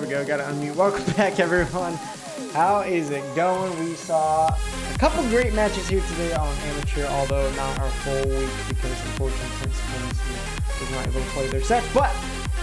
we go. Got to unmute. Welcome back, everyone. How is it going? We saw a couple great matches here today on Amateur, although not our full week because unfortunately Prince was not able to play their set. But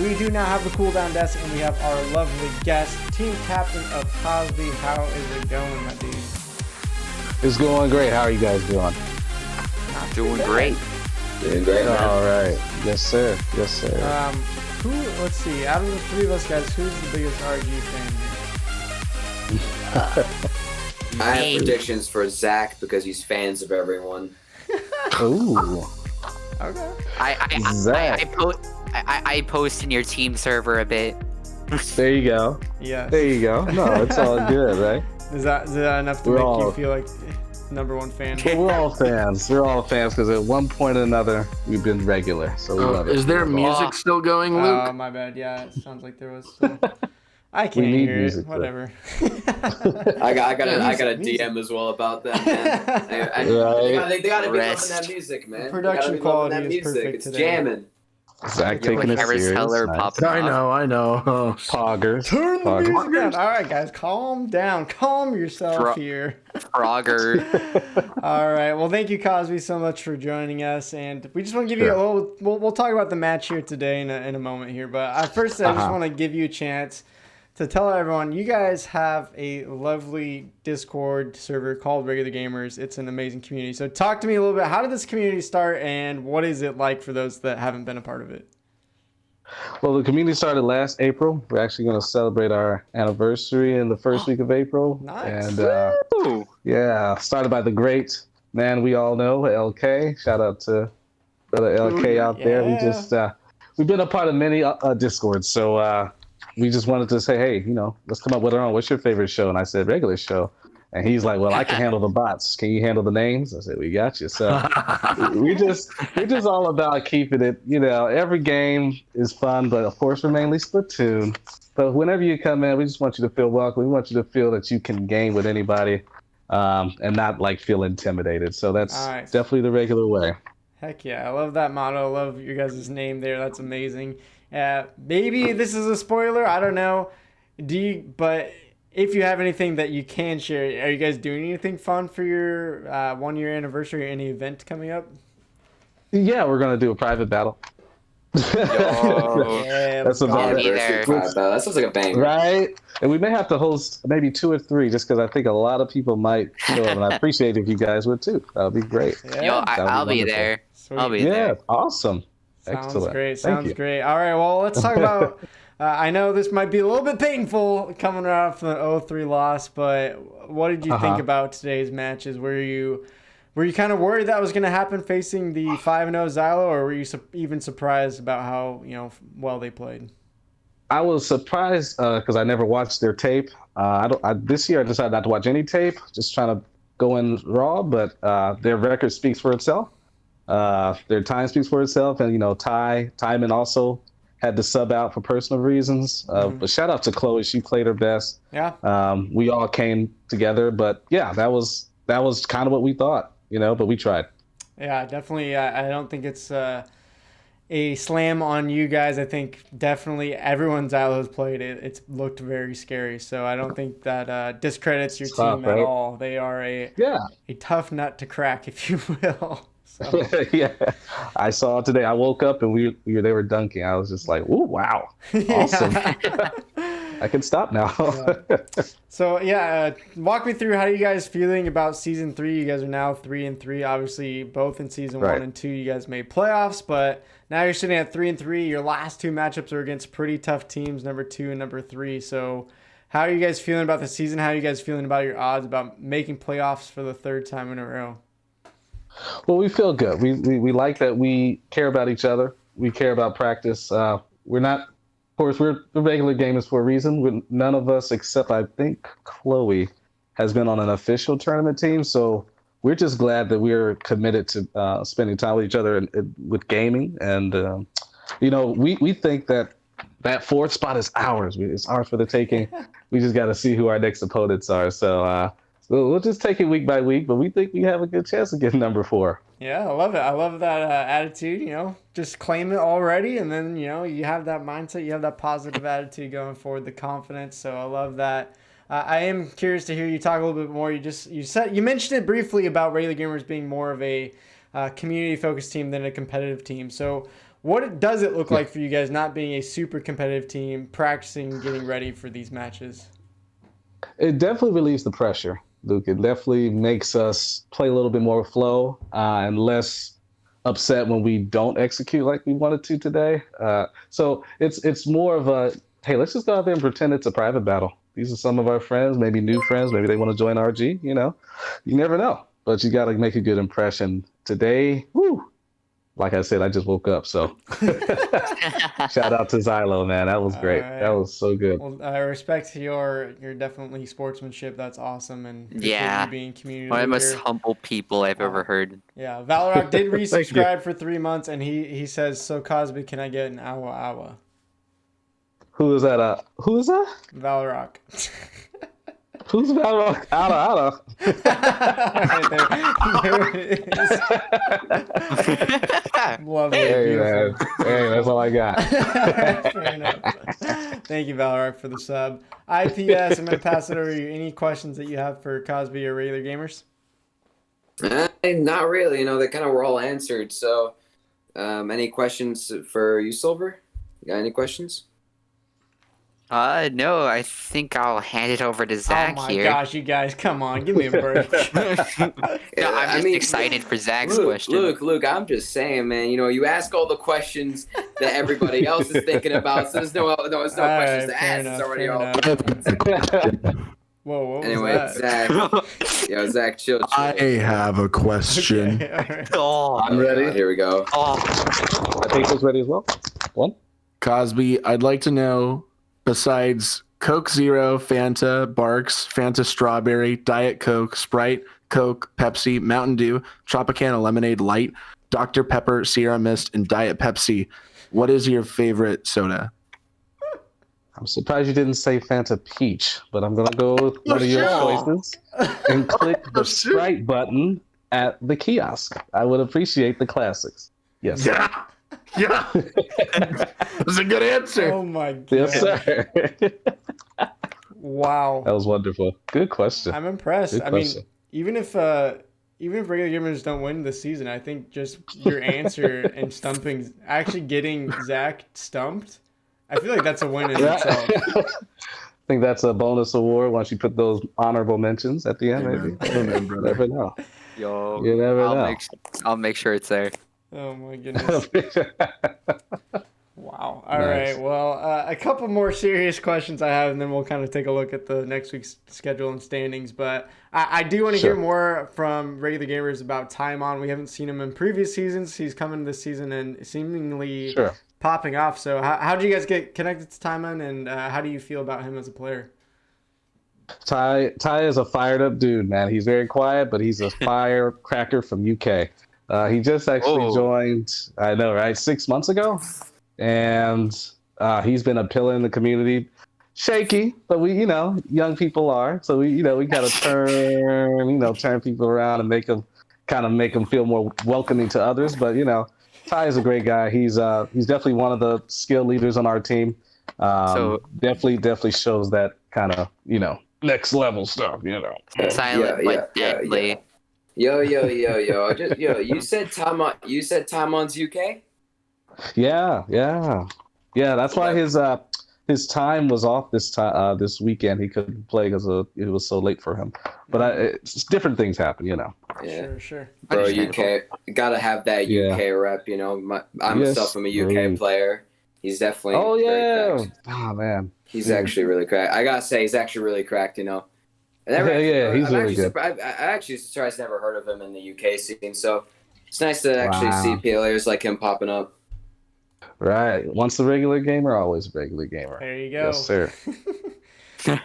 we do now have the cooldown desk, and we have our lovely guest, team captain of Cosby. How is it going, my dude? It's going great. How are you guys doing? Doing great. Doing great, man. All right. Yes, sir. Yes, sir. Let's see, out of the three of us guys, who's the biggest RG fan here? I have predictions for Zach because he's fans of everyone. Ooh. Okay. I post in your team server a bit. There you go. Yeah. There you go. No, it's all good, right? Is that enough to make you feel like number one fan? Well, we're all fans. We're all fans because at one point or another, we've been regular. So we love it. Is there music still going, Luke? Oh, my bad. Yeah, it sounds like there was. I can't hear music, it. Whatever. I got a DM as well about that, man. They gotta be loving that music, man. Production quality is perfect It's today. jamming. Zach taking it serious. Nice. I know. Oh, Poggers. Turn the music down. All right, guys, calm down. Calm yourself here. Frogger. All right. Well, thank you, Cosby, so much for joining us. And we just want to give you a little. We'll talk about the match here today in a moment here. But first, I just want to give you a chance to tell everyone you guys have a lovely Discord server called Regular Gamers. It's an amazing community. So talk to me a little bit. How did this community start, and what is it like for those that haven't been a part of it? Well, the community started last April. We're actually going to celebrate our anniversary in the first week of April. Nice. And started by the great man we all know, LK. Shout out to brother LK out there. We just we've been a part of many Discords, so we just wanted to say, hey, let's come up with our own. What's your favorite show? And I said, regular show. And he's like, well, I can handle the bots. Can you handle the names? I said, we got you. So we're just all about keeping it, every game is fun, but of course we're mainly Splatoon. But whenever you come in, we just want you to feel welcome. We want you to feel that you can game with anybody and not feel intimidated. So that's definitely the regular way. Heck yeah. I love that motto. I love your guys' name there. That's amazing. Maybe this is a spoiler. I don't know. But if you have anything that you can share, are you guys doing anything fun for your 1 year anniversary or any event coming up? Yeah, we're going to do a private battle. That's about it. That sounds like a banger. Right? And we may have to host maybe 2 or 3 just because I think a lot of people might show up. And I appreciate if you guys would too. That would be great. Yeah. I'll be there. Sweet. I'll be there. Yeah, awesome. Sounds Excellent. great. Thank Sounds you. great. All right, well, let's talk about I know this might be a little bit painful coming right off the 0-3 loss, but what did you think about today's matches? Were you kind of worried that was going to happen facing the 5-0 Xylo, or were you even surprised about how well they played? I was surprised because I never watched their tape. This year I decided not to watch any tape, just trying to go in raw. But their record speaks for itself. Their time speaks for itself, and Timon also had to sub out for personal reasons. But shout out to Chloe; she played her best. Yeah. We all came together, but yeah, that was kind of what we thought, But we tried. Yeah, definitely. I don't think it's a slam on you guys. I think definitely everyone Xylo has played it. It's looked very scary, so I don't think that discredits your team at all. They are a tough nut to crack, if you will. So. Yeah, I saw it today. I woke up and they were dunking. I was just like, "Ooh, wow, awesome!" I can stop now. So walk me through how are you guys feeling about season 3? You guys are now 3-3. Obviously, both in season 1 and 2, you guys made playoffs, but now you're sitting at 3-3. Your last 2 matchups are against pretty tough teams, number 2 and number 3. So, how are you guys feeling about the season? How are you guys feeling about your odds about making playoffs for the 3rd time in a row? Well, we feel good. We like that we care about each other. We care about practice. We're not, of course, we're the regular gamers for a reason. None of us, except I think Chloe, has been on an official tournament team. So we're just glad that we're committed to spending time with each other and with gaming. And, we think that 4th spot is ours. It's ours for the taking. We just got to see who our next opponents are. So So we'll just take it week by week, but we think we have a good chance of getting number 4. Yeah, I love it. I love that attitude, just claim it already. And then, you have that mindset, you have that positive attitude going forward, the confidence. So I love that. I am curious to hear you talk a little bit more. You mentioned it briefly about Regular Gamers being more of a community-focused team than a competitive team. So what does it look like for you guys not being a super competitive team, practicing, getting ready for these matches? It definitely relieves the pressure, Luke. It definitely makes us play a little bit more flow and less upset when we don't execute like we wanted to today. So it's more of a, hey, let's just go out there and pretend it's a private battle. These are some of our friends, maybe new friends, maybe they want to join RG, You never know. But you got to make a good impression. Today, like I said, I just woke up, so shout out to Xylo, man. That was great. Right. That was so good. Well, I respect your definitely sportsmanship. That's awesome, and yeah, you being community one of the leader. most humble people I've ever heard. Yeah, Valorock did resubscribe for 3 months, and he says, "So Cosby, can I get an awa?" Who is that? Who is that? Valorock. Who's Valorock? Ada. There it is. Lovely. Hey, that's all I got. Fair enough. Thank you, Valorock, for the sub. IPS, I'm going to pass it over to you. Any questions that you have for Cosby or Regular Gamers? Not really. They kind of were all answered. So, any questions for you, Silver? You got any questions? No, I think I'll hand it over to Zach here. Oh my gosh, you guys, come on, give me a break. No, I'm just excited for Zach's question. Luke, I'm just saying, man, you ask all the questions that everybody else is thinking about, so there's no questions to ask. It's already all. Whoa, what was anyway, that? Zach, chill. I have a question. Okay, right. Oh, I'm ready. God, here we go. Oh. I think it's ready as well. One. Cosby, I'd like to know, besides Coke Zero, Fanta, Barks, Fanta Strawberry, Diet Coke, Sprite, Coke, Pepsi, Mountain Dew, Tropicana Lemonade Light, Dr. Pepper, Sierra Mist, and Diet Pepsi, what is your favorite soda? I'm surprised you didn't say Fanta Peach, but I'm going to go with one of your choices and click the Sprite button at the kiosk. I would appreciate the classics. Yes. Yeah. That's a good answer. Oh my god. Yes, sir. Wow. That was wonderful. Good question. I'm impressed. Good question. Even if regular gamers don't win this season, I think just your answer and stumping, actually getting Zach stumped, I feel like that's a win in itself. I think that's a bonus award once you put those honorable mentions at the end, maybe. You never know. Yo, You never know. I'll make sure it's there. Oh my goodness. Wow. All Nice. right. Well, a couple more serious questions I have, and then we'll kind of take a look at the next week's schedule and standings. But I do want to hear more from regular gamers about Taimon. We haven't seen him in previous seasons. He's coming this season and seemingly popping off. So how did you guys get connected to Taimon, and how do you feel about him as a player? Ty is a fired up dude, man. He's very quiet, but he's a firecracker from UK. He just actually joined, I know, right, 6 months ago. And he's been a pillar in the community. Shaky, but we, young people are. So we got to turn people around and make them feel more welcoming to others. But, Ty is a great guy. He's definitely one of the skill leaders on our team. So definitely shows that kind of, next level stuff, Silent but deadly. Yo. You said Taimon's UK? Yeah. That's why his time was off this weekend. He couldn't play because it was so late for him. But it's different things happen, Yeah. Sure. Bro, UK, gotta have that UK rep. I myself am a UK player. He's definitely. Oh yeah. Cracked. Oh man. He's actually really cracked. I gotta say, he's actually really cracked. And he's really good. I actually surprised never heard of him in the UK scene. So it's nice to actually see players like him popping up. Right. Once a regular gamer, always a regular gamer. There you go. Yes, sir.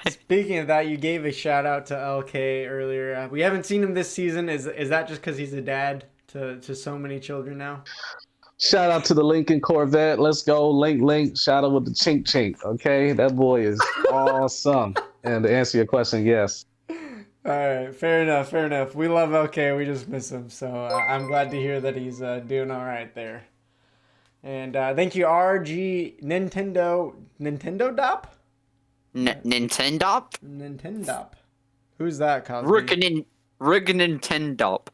Speaking of that, you gave a shout out to LK earlier. We haven't seen him this season. Is that just because he's a dad to so many children now? Shout out to the Lincoln Corvette. Let's go, Link. Shout out with the chink. Okay, that boy is awesome. And to answer your question, yes. All right, fair enough, fair enough. We love LK, we just miss him, so I'm glad to hear that he's doing all right there. And thank you, RG Nintendo Dop? Nintendo? Nintendo. Who's that, Cosby? Rig Nintendo.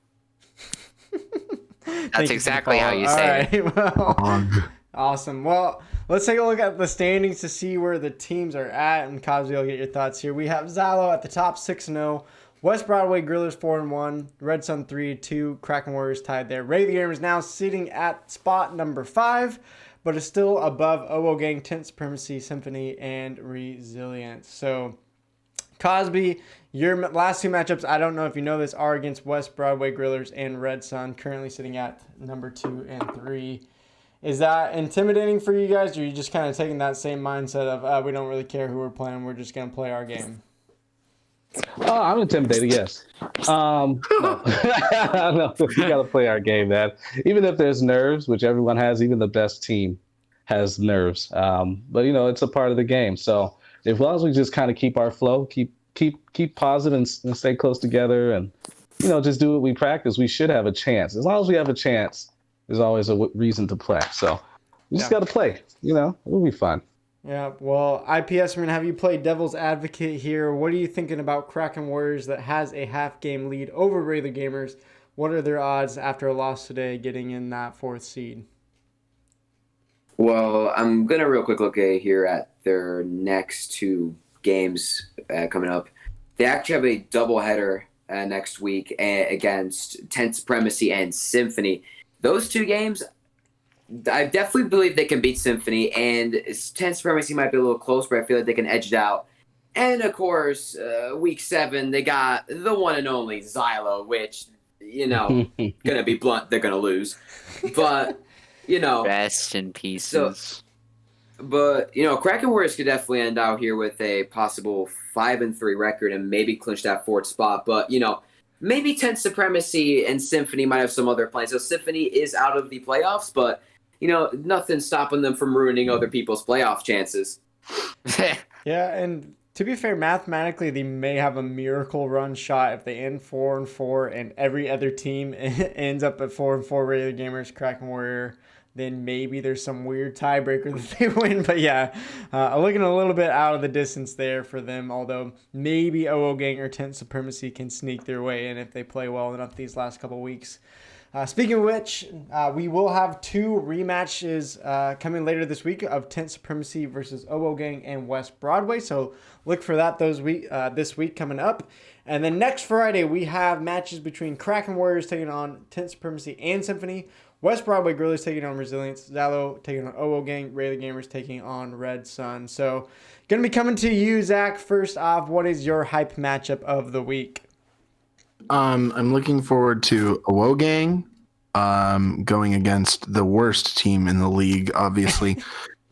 That's exactly how you say it. Well, awesome. Well, let's take a look at the standings to see where the teams are at, and Cosby, I'll get your thoughts here. We have Xylo at the top 6-0. West Broadway Grillers 4-1, Red Sun 3-2, Kraken Warriors tied there. Ray the Gamer is now sitting at spot number 5, but is still above OO Gang, Tent Supremacy, Symphony, and Resilience. So, Cosby, your last two matchups, I don't know if you know this, are against West Broadway Grillers and Red Sun, currently sitting at number 2 and 3. Is that intimidating for you guys, or are you just kind of taking that same mindset of we don't really care who we're playing, we're just going to play our game? Oh, I'm intimidated, yes. No. No, we got to play our game, man. Even if there's nerves, which everyone has, even the best team has nerves. But, it's a part of the game. So as long as we just kind of keep our flow, keep positive and stay close together and, just do what we practice, we should have a chance. As long as we have a chance, there's always a reason to play. So we just got to play. It'll be fun. Yeah, well, IPS, we're going to have you play devil's advocate here. What are you thinking about Kraken Warriors that has a half-game lead over Raider Gamers? What are their odds after a loss today getting in that 4th seed? Well, I'm going to real quick look here at their next 2 games coming up. They actually have a doubleheader next week against Tent Supremacy and Symphony. Those 2 games, I definitely believe they can beat Symphony, and Tent Supremacy might be a little close, but I feel like they can edge it out. And, of course, week 7, they got the one and only Xylo, which, gonna be blunt, they're gonna lose. But, Rest in pieces. But, Kraken Warriors could definitely end out here with a possible 5-3 record and maybe clinch that 4th spot. But, maybe Tent Supremacy and Symphony might have some other plans. So Symphony is out of the playoffs, but, nothing stopping them from ruining other people's playoff chances. Yeah, and to be fair, mathematically, they may have a miracle run shot if they end 4-4 and every other team ends up at 4-4, Raider Gamers, Kraken Warrior. Then maybe there's some weird tiebreaker that they win. But yeah, looking a little bit out of the distance there for them, although maybe OO Gang or Tent Supremacy can sneak their way in if they play well enough these last couple weeks. Speaking of which, we will have 2 rematches coming later this week of Tent Supremacy versus OO Gang and West Broadway. So look for that this week coming up. And then next Friday, we have matches between Kraken Warriors taking on Tent Supremacy and Symphony, West Broadway Grillers taking on Resilience, Xylo taking on OO Gang, Raider Gamers taking on Red Sun. So going to be coming to you, Zach. First off, what is your hype matchup of the week? I'm looking forward to OO Gang going against the worst team in the league, obviously.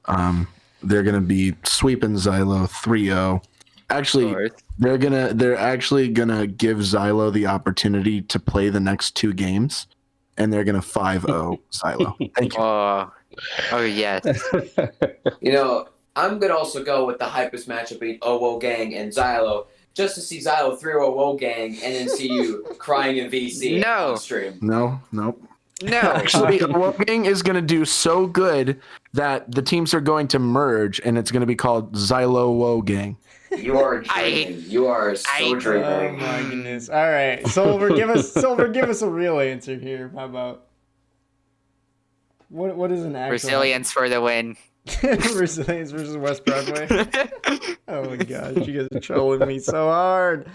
They're going to be sweeping Xylo 3-0. Actually, they're actually going to give Xylo the opportunity to play the next 2 games, and they're going to 5-0 Xylo. Thank you. Oh, yes. I'm going to also go with the hypest matchup between OO Gang and Xylo, just to see Xylo 3-0 OO Gang and then see you crying in VC on stream. No. Actually, OO Gang is going to do so good that the teams are going to merge, and it's going to be called Xylo OO Gang. You are dreaming. You are so dreaming. Oh my goodness! All right, Silver, give us a real answer here. How about what is an actual Resilience for the win? Resilience versus West Broadway. Oh my gosh, you guys are trolling me so hard.